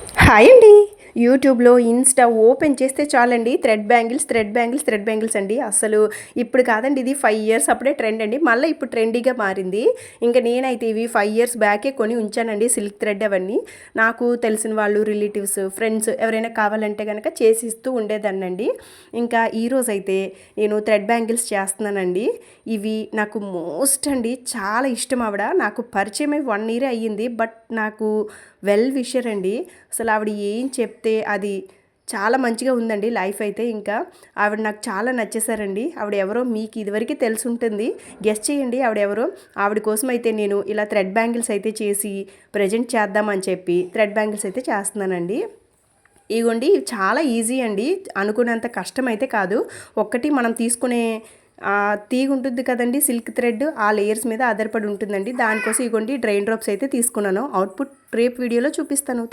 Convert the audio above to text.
Hi అండి. యూట్యూబ్‌లో, Insta open చేస్తే చాలండి థ్రెడ్ బ్యాంగిల్స్ అండి. అసలు ఇప్పుడు కాదండి, ఇది 5 ఇయర్స్ అప్పుడే ట్రెండ్ అండి. మళ్ళీ ఇప్పుడు ట్రెండీగా మారింది. ఇంక నేనైతే ఇవి 5 ఇయర్స్ బ్యాకే కొని ఉంచానండి, సిల్క్ థ్రెడ్ అవన్నీ. నాకు తెలిసిన వాళ్ళు, రిలేటివ్స్, ఫ్రెండ్స్ ఎవరైనా కావాలంటే గనక చేసిస్తూ ఉండేదాన్నండి. ఇంకా ఈరోజైతే నేను థ్రెడ్ బ్యాంగిల్స్ చేస్తున్నానండి. ఇవి నాకు మోస్ట్ అండి చాలా ఇష్టం ఆవిడ. నాకు పరిచయమై 1 ఇయరే అయ్యింది. బట్ నాకు వెల్ విషర్ అండి. అసలు ఆవిడ ఏం చెప్తే అది చాలా మంచిగా ఉందండి లైఫ్ అయితే. ఇంకా ఆవిడ నాకు చాలా నచ్చేసారండి. ఆవిడ ఎవరో మీకు ఇదివరకే తెలిసి ఉంటుంది, గెస్ చేయండి ఆవిడ ఎవరో. ఆవిడ కోసం అయితే నేను ఇలా థ్రెడ్ బ్యాంగిల్స్ అయితే చేసి ప్రజెంట్ చేద్దామని చెప్పి థ్రెడ్ బ్యాంగిల్స్ అయితే చేస్తున్నానండి. ఇగోండి చాలా ఈజీ అండి, అనుకున్నంత కష్టం అయితే కాదు. ఒక్కటి మనం తీసుకునే తీగ ఉంటుంది కదండి, సిల్క్ థ్రెడ్, ఆ లేయర్స్ మీద ఆధారపడి ఉంటుందండి. దానికోసం ఇగోండి డ్రైన్ డ్రాప్స్ అయితే తీసుకున్నాను. అవుట్పుట్ రేపు వీడియోలో చూపిస్తాను.